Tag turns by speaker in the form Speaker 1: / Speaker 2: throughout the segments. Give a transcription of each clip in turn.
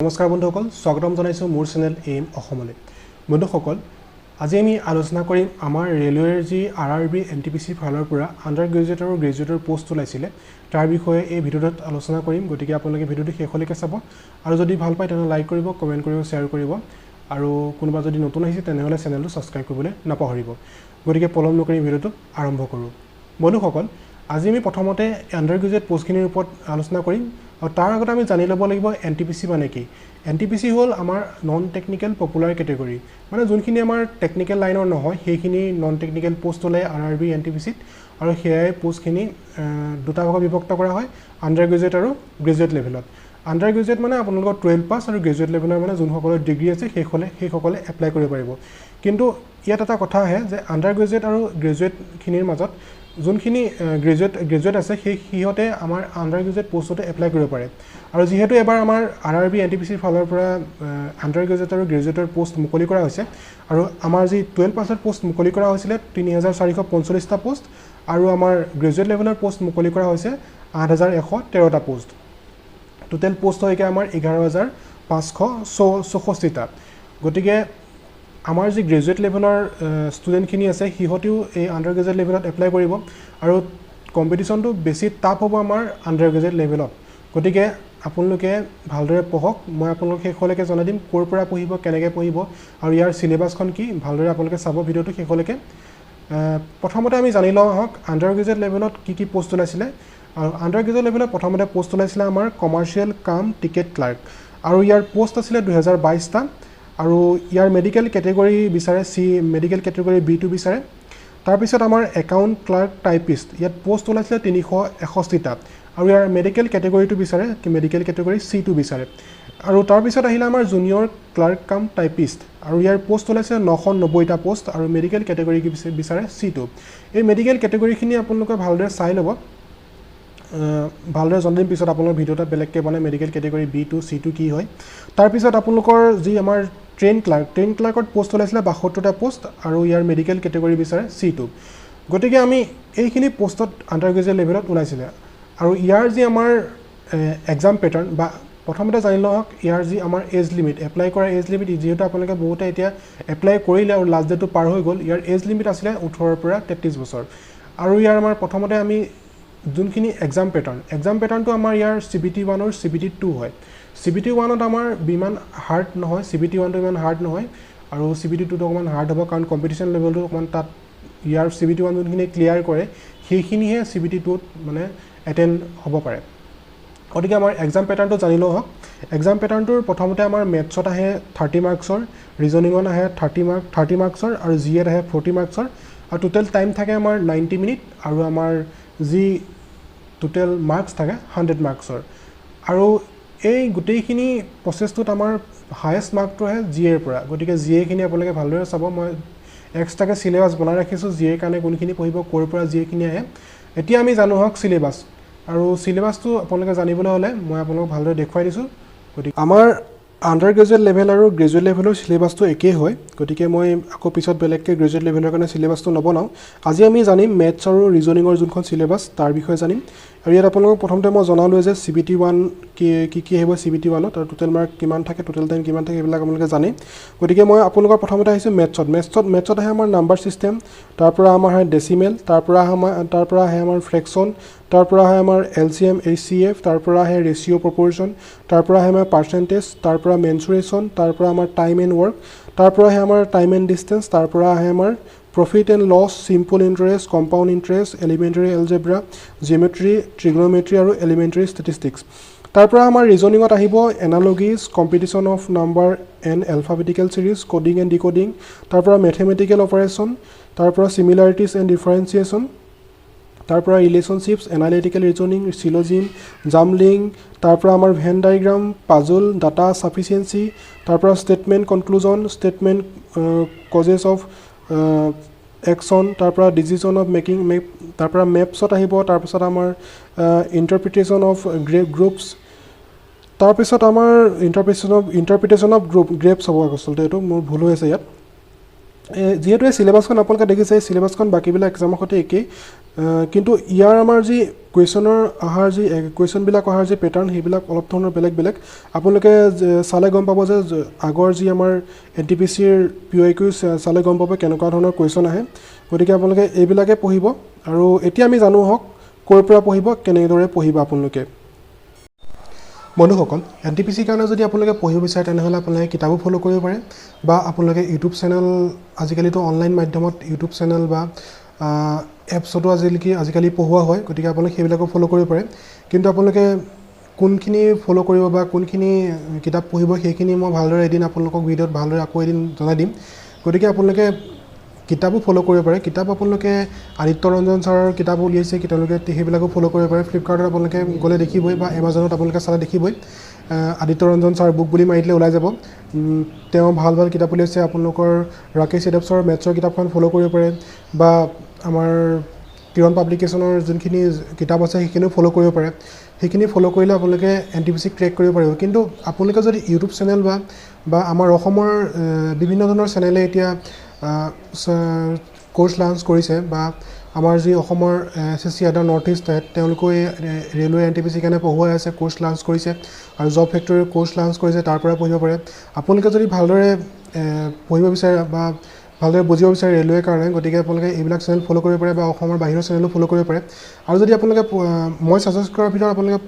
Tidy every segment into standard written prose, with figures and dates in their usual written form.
Speaker 1: নমস্কাৰ বন্ধুসকল স্বাগতম জনাইছো মোৰ চেনেল এম অসমলৈ বন্ধুসকল আজি আমি আলোচনা কৰিম আমাৰ ৰেলৱেৰ যি আৰআৰবি এনটিপিসি ফালৰ পৰা আন্ডাৰ গ্ৰেজুৱেট আৰু গ্ৰেজুৱেটৰ পোষ্ট ওলাইছিলে তাৰ বিষয়ে এই ভিডিঅ'ত আলোচনা কৰিম গতিকে আপোনালোকে ভিডিঅ'টো শেষলৈকে চাব আৰু যদি ভাল পায় তেনে লাইক কৰিব কমেন্ট কৰিব শ্বেয়াৰ কৰিব আৰু কোনোবা যদি নতুন আহিছে তেনেহলে চেনেলটো সাবস্ক্ৰাইব কৰিবলৈ নাপাহৰিব গতিকে পলম নকৰি ভিডিঅ'টো আৰম্ভ কৰোঁ বন্ধুসকল আজি আমি প্ৰথমতে আন্ডাৰ গ্ৰেজুৱেট পোষ্টখিনিৰ ওপৰত আলোচনা কৰিম আৰু তাৰ আগতে আমি জানি ল'ব লাগিব এনটিপিসি মানে কি এনটিপিসি হল আমাৰ নন টেকনিক্যাল পপুলাৰ ক্যাটেগৰি মানে যোনখিনি আমাৰ টেকনিক্যাল লাইনৰ নহয় সেইখিনি নন টেকনিক্যাল পোষ্ট হলে আৰআৰবি এনটিপিসিত আৰু সেই পোষ্টখিনি দুটা ভাগত বিভক্ত কৰা হয় আন্ডাৰ গ্ৰেজুৱেট আৰু গ্ৰেজুৱেট লেভেলত আন্ডাৰ গ্ৰেজুৱেট মানে আপোনালোকৰ 12 পাছ আৰু গ্ৰেজুৱেট লেভেলৰ মানে যোনসকলৰ ডিগ্ৰী আছে সেইসকলে এপ্লাই কৰিব পাৰিব কিন্তু ইয়াত এটা কথা আহে যে আন্ডাৰ গ্ৰেজুৱেট আৰু গ্ৰেজুৱেট খিনিৰ মাজত যোনখিনি গ্ৰেজুৱেট আছে সেই হিহতে আমাৰ আন্ডাৰ গ্ৰেজুৱেট পোষ্টতে এপ্লাই কৰিব পাৰে আৰু যেহেতু এবাৰ আমাৰ আৰআৰবি এনটিপিসিৰ ফালৰ পৰা আন্ডাৰ গ্ৰেজুৱেট আৰু গ্ৰেজুৱেটৰ পোষ্ট মুকলি কৰা হৈছে আৰু আমাৰ যি 12 পাছৰ পোষ্ট মুকলি কৰা হৈছিল 3445 টা পোষ্ট আৰু আমাৰ গ্ৰেজুৱেট লেভেলৰ পোষ্ট মুকলি কৰা হৈছে 8113 টা পোষ্ট টোটাল পোষ্ট হৈছে আমাৰ 11564 টা গতিকে আমাৰ যি গ্ৰেজুৱেট লেভেলৰ ষ্টুডেণ্টখিনি আছে হিহতেও এই আন্ডাৰ গ্ৰেজুৱেট লেভেলত এপ্লাই কৰিব আৰু কম্পিটিশনটো বেছি টাফ হ'ব আমাৰ আন্ডাৰ গ্ৰেজুৱেট লেভেলত গতিকে আপোনালোকে ভালদৰে পঢ়ক মই আপোনালোকক শেষলৈকে জনাই দিম ক'ৰ পৰা পঢ়িব কেনেকৈ পঢ়িব আৰু ইয়াৰ সিলেবাসখন কি ভালদৰে আপোনালোকে চাব ভিডিঅ'টো শেষলৈকে প্ৰথমতে আমি জানি লওঁ হওক আন্ডাৰ গ্ৰেজুৱেট লেভেলত কি পোষ্ট ওলাইছিলে আৰু আন্ডাৰ গ্ৰেজুৱেট লেভেলত প্ৰথমতে পোষ্ট ওলাইছিলে আমাৰ কমাৰ্চিয়েল কাম টিকেট ক্লাৰ্ক আৰু ইয়াৰ পোষ্ট আছিলে 2022 টা আৰু ইয়াৰ মেডিকেল ক্যাটেগৰি বিচাৰে সি মেডিকেল ক্যাটেগৰি বি2 বিচাৰে তাৰ পিছত আমাৰ একাউন্ট ক্লাৰ্ক টাইপিষ্ট ইয়াত পোষ্ট ওলাইছিলে 361 টা আৰু ইয়াৰ মেডিকেল ক্যাটেগৰিটো বিচাৰে কি মেডিকেল ক্যাটেগৰি সি2 বিচাৰে আৰু তাৰ পিছত আহিলা আমাৰ জুনিয়ৰ ক্লাৰ্ক কাম টাইপিষ্ট আৰু ইয়াৰ পোষ্ট ওলাইছে 990 টা পোষ্ট আৰু মেডিকেল ক্যাটেগৰি কি বিচাৰে সি2 এই মেডিকেল ক্যাটেগৰিখিনি আপোনালোকে ভালদৰে চাই ল'ব ভালদৰে জনাৰ পিছত আপোনালোকৰ ভিডিঅ'টা বেলেগকৈ বনাই মেডিকেল ক্যাটেগৰি বি2 সি2 কি হয় তাৰ পিছত আপোনালোকৰ যি আমাৰ ট্ৰেইন ক্লাৰ্কত পোষ্ট ওলাইছিলে 72 টা পোষ্ট আৰু ইয়াৰ মেডিকেল ক্যাটেগৰি বিচাৰে সি2 গতিকে আমি এইখিনি পোষ্টত আন্ডাৰ গ্ৰেজুৱেট লেভেলত ওলাইছিলে আৰু ইয়াৰ যি আমাৰ এক্সাম প্যাটাৰ্ন বা প্ৰথমতে জানি লওক ইয়াৰ যি আমাৰ এজ লিমিট এপ্লাই কৰা এজ লিমিট যেহেতু আপোনালোকে বহুতে এতিয়া এপ্লাই কৰিলে আৰু লাষ্ট ডেটটো পাৰ হৈ গ'ল ইয়াৰ এজ লিমিট আছিলে 18 পৰা 33 বছৰ আৰু ইয়াৰ আমাৰ প্ৰথমতে আমি যোনখিনি এক্সাম প্যাটাৰ্নটো আমাৰ ইয়াৰ CBT1 আৰু CBT2 হয় CBT1ত আমাৰ বিমান হাৰ্ড নহয় CBT1 টো ইমান হাৰ্ড নহয় আৰু CBT2 টো অকমান হাৰ্ড হ'ব কাৰণ কম্পিটিশন লেভেলটো অকমান তাত ইয়াৰ CBT1 যোনখিনি ক্লিয়াৰ কৰে সেইখিনিহে CBT2ত মানে এটেন্ড হ'ব পাৰে গতিকে আমাৰ এক্সাম প্যাটাৰ্নটো জানি লওঁ হওক এক্সাম প্যাটাৰ্নটোৰ প্ৰথমতে আমাৰ মেথছত আহে 30 মাৰ্কছৰ ৰিজনিঙত আহে 30 মাৰ্কছৰ আৰু জিএত আহে 40 মাৰ্কছৰ আৰু টোটাল টাইম থাকে আমাৰ 90 মিনিট আৰু আমাৰ যি টোটাল মাৰ্কছ থাকে 100 মাৰ্কছৰ আৰু এই গোটেইখিনি প্ৰসেসটোত আমাৰ হাইয়েষ্ট মাৰ্কটো আহে জিএৰ পৰা গতিকে জিএ খিনি আপোনালোকে ভালদৰে চাব মই এক্সট্ৰাকে সিলেবাস বনাই ৰাখিছো জিএৰ কাৰণে কোনখিনি পঢ়িব ক'ৰ পৰা জিএ খিনি আহে এতিয়া আমি জানো হওক সিলেবাস আৰু সিলেবাসটো আপোনালোকে জানিবলৈ হলে মই আপোনালোকক ভালদৰে দেখুৱাই দিছো গতিকে আমাৰ আন্ডাৰ গ্ৰেজুৱেট লেভেল আৰু গ্ৰেজুৱেট লেভেলৰ সিলেবাসটো একেই হয় গতিকে মই আকৌ পিছত বেলেগকৈ গ্ৰেজুৱেট লেভেলৰ কাৰণে সিলেবাসটো নবনাও আজি আমি জানিম মেথছ আৰু ৰিজনিঙৰ যোনখন সিলেবাস তাৰ বিষয়ে জানিম আৰু ইয়াত আপোনালোকক প্ৰথমতে মই জনালো যে CBT1 কি আহিব CBT1ত আৰু টোটাল মাৰ্ক কিমান থাকে টোটাল টাইম কিমান থাকে এইবিলাক আপোনালোকে জানে গতিকে মই আপোনালোকৰ প্ৰথমতে আহিছো মেথছত আহে আমাৰ নাম্বাৰ সিস্টেম তাৰ পৰা আমাৰ আহে ডেসিমেল তাৰ পৰা আহে আমাৰ ফ্ৰেকশন তাৰ পৰা আহে আমাৰ LCM HCF তাৰ পৰা আহে ৰেশিও প্ৰপৰশন তাৰ পৰা আহে আমাৰ পাৰ্চেন্টেজ তাৰ পৰা মেনচুৰেচন তাৰ পৰা আমাৰ টাইম এণ্ড ওয়াৰ্ক তাৰ পৰা আহে আমাৰ টাইম এণ্ড ডিসটেন্স তাৰ পৰা আহে আমাৰ profit and loss simple interest compound interest elementary algebra geometry trigonometry আৰু এলিমেন্টাৰী ষ্টেটিষ্টিক্স তাৰ পৰা আমাৰ ৰিজনিঙত আহিব analogies competition of number and alphabetical series coding and decoding তাৰ পৰা মেথমেটিকেল অপাৰেশ্যন তাৰ পৰা সিমিলাৰিটিজ এণ্ড ডিফাৰেন্সিয়েশ্যন তাৰ পৰা ৰিলেশনশিপস এনালিটিক্যাল ৰিজনিং সিলোজিম জাম্বলিং তাৰ পৰা আমাৰ van diagram puzzle data sufficiency তাৰ পৰা statement conclusion statement causes of action তাৰ পৰা ডিসিজন অফ মেকিং মেপ তাৰ পৰা মেপছত আহিব তাৰ পিছত আমাৰ ইন্টাৰপ্ৰিটেশন অফ গ্ৰুপস তাৰ পিছত আমাৰ ইন্টাৰপ্ৰিটেশন অফ গ্ৰুপস হ'ব আচলতে এটো মোৰ ভুল হৈ আছে ইয়াত যেহেতু এই সিলেবাসখন আপোনালোকে দেখিছে এই সিলেবাসখন বাকীবিলাক এক্সামৰ সৈতে একেই কিন্তু ইয়াৰ আমাৰ যি কুৱেশ্যনৰ অহাৰ যি কুৱেশ্যনবিলাক অহাৰ যি পেটাৰ্ণ সেইবিলাক অলপ ধৰণৰ বেলেগ বেলেগ আপোনালোকে চালে গম পাব যে আগৰ যি আমাৰ এনটিপিচিৰ PYQ চালে গম পাব কেনেকুৱা ধৰণৰ কুৱেশ্যন আহে গতিকে আপোনালোকে এইবিলাকে পঢ়িব আৰু এতিয়া আমি জানো হওক ক'ৰ পৰা পঢ়িব কেনেদৰে পঢ়িব আপোনালোকে বন্ধুসকল এনটিপিচিৰ কাৰণে যদি আপোনালোকে পঢ়িব বিচাৰে তেনেহ'লে আপোনালোকে কিতাপো ফ'ল' কৰিব পাৰে বা আপোনালোকে ইউটিউব চেনেল আজিকালিতো অনলাইন মাধ্যমত ইউটিউব চেনেল বা এপছতো আজিকালি পঢ়োৱা হয় গতিকে আপোনালোকে সেইবিলাকো ফ'ল' কৰিব পাৰে কিন্তু আপোনালোকে কোনখিনি ফ'ল' কৰিব বা কোনখিনি কিতাপ পঢ়িব সেইখিনি মই ভালদৰে এদিন আপোনালোকক ভিডিঅ'ত ভালদৰে আকৌ এদিন জনাই দিম গতিকে আপোনালোকে কিতাপো ফ'ল' কৰিব পাৰে কিতাপ আপোনালোকে আদিত্য ৰঞ্জন ছাৰৰ কিতাপ উলিয়াইছে তেওঁলোকে সেইবিলাকো ফ'ল' কৰিব পাৰে ফ্লিপকাৰ্টত আপোনালোকে গ'লে দেখিবই বা এমাজনত আপোনালোকে চালে দেখিবই আদিত্য ৰঞ্জন ছাৰ বুক বুলি মাৰি দিলে ওলাই যাব তেওঁ ভাল ভাল কিতাপ উলিয়াইছে আপোনালোকৰ ৰাকেশ এডপছৰ মেথছৰ কিতাপখন ফ'ল' কৰিব পাৰে বা আমাৰ কিৰণ পাব্লিকেশ্যনৰ যোনখিনি কিতাপ আছে সেইখিনিও ফ'ল' কৰিব পাৰে সেইখিনি ফ'ল' কৰিলে আপোনালোকে এনটিপিচি ক্ৰেক কৰিব পাৰিব কিন্তু আপোনালোকে যদি ইউটিউব চেনেল বা আমাৰ অসমৰ বিভিন্ন ধৰণৰ চেনেলে এতিয়া কোৰ্চ লঞ্চ কৰিছে বা আমাৰ যি অসমৰ SSC ADRE নৰ্থ ইষ্ট তেওঁলোকে ৰেলৱে এনটিপিচিৰ কাৰণে পঢ়ুৱাই আছে কোৰ্চ লঞ্চ কৰিছে আৰু জব ফেক্টৰীৰ কোৰ্চ লঞ্চ কৰিছে তাৰ পৰা পঢ়িব পাৰে আপোনালোকে যদি ভালদৰে পঢ়িব বিচাৰে বা ভালদৰে বুজিব বিচাৰে ৰেলৱেৰ কাৰণে গতিকে আপোনালোকে এইবিলাক চেনেল ফ'ল' কৰিব পাৰে বা অসমৰ বাহিৰৰ চেনেলো ফ'ল' কৰিব পাৰে আৰু যদি আপোনালোকে মই ছাজেষ্ট কৰাৰ ভিতৰত আপোনালোকে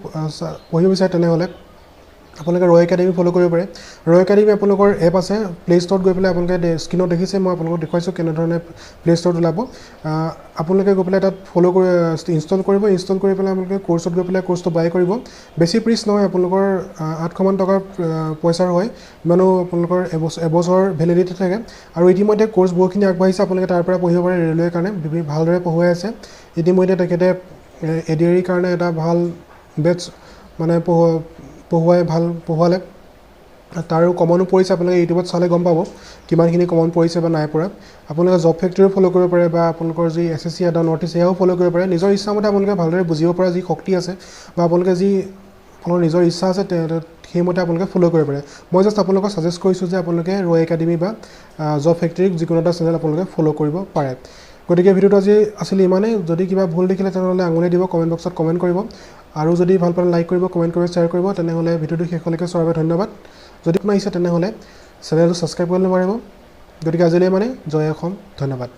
Speaker 1: পঢ়িব বিচাৰে তেনেহ'লে আপোনালোকে ৰ একাডেমি ফ'ল' কৰিব পাৰে ৰ একাডেমি আপোনালোকৰ এপ আছে প্লে ষ্ট'ৰত গৈ পেলাই আপোনালোকে স্ক্ৰীনত দেখিছে মই আপোনালোকক দেখুৱাইছোঁ কেনেধৰণে প্লে ষ্ট'ৰত ওলাব আপোনালোকে গৈ পেলাই তাত ফ'ল' কৰি ইনষ্টল কৰিব ইনষ্টল কৰি পেলাই আপোনালোকে কোৰ্চত গৈ পেলাই কোৰ্চটো বাই কৰিব বেছি প্ৰিচ নহয় আপোনালোকৰ 800 মান টকাৰ পইচাৰ হয় ইমানো আপোনালোকৰ এবছৰ ভেলিডিটি থাকে আৰু ইতিমধ্যে কোৰ্চ বহুখিনি আগবাঢ়িছে আপোনালোকে তাৰ পৰা পঢ়িব পাৰে ৰেলৱেৰ কাৰণে ভালদৰে পঢ়ুৱাই আছে ইতিমধ্যে তেখেতে ADRE কাৰণে এটা ভাল বেটছ মানে পঢ়ুৱালে তাৰো কমনো পৰিছে আপোনালোকে ইউটিউবত চালে গম পাব কিমানখিনি কমন পৰিছে বা নাই পৰা আপোনালোকে জব ফেক্টৰীও ফ'ল' কৰিব পাৰে বা আপোনালোকৰ যি SSC ADRE নৰ্থ ইষ্ট সেয়াও ফ'ল' কৰিব পাৰে নিজৰ ইচ্ছামতে আপোনালোকে ভালদৰে বুজিব পৰা যি শক্তি আছে বা আপোনালোকে যি আপোনালোকৰ নিজৰ ইচ্ছা আছে সেইমতে আপোনালোকে ফ'ল' কৰিব পাৰে মই জাষ্ট আপোনালোকক ছাজেষ্ট কৰিছোঁ যে আপোনালোকে ৰ একাডেমি বা জব ফেক্টৰীক যিকোনো এটা চেনেল আপোনালোকে ফ'ল' কৰিব পাৰে গতিকে ভিডিঅ'টো আজি আছিলে ইমানেই যদি কিবা ভুল দেখিলে তেনেহ'লে আঙুলি দিব কমেণ্ট বক্সত কমেণ্ট কৰিব আৰু যদি ভাল পালে লাইক কৰিব কমেণ্ট কৰিব শ্বেয়াৰ কৰিব তেনেহ'লে ভিডিঅ'টো শেষলৈকে চোৱাৰ বাবে ধন্যবাদ যদি কোনো আহিছে তেনেহ'লে চেনেলটো ছাবস্ক্ৰাইব কৰিব নোৱাৰিব গতিকে আজিলৈ জয় অসম ধন্যবাদ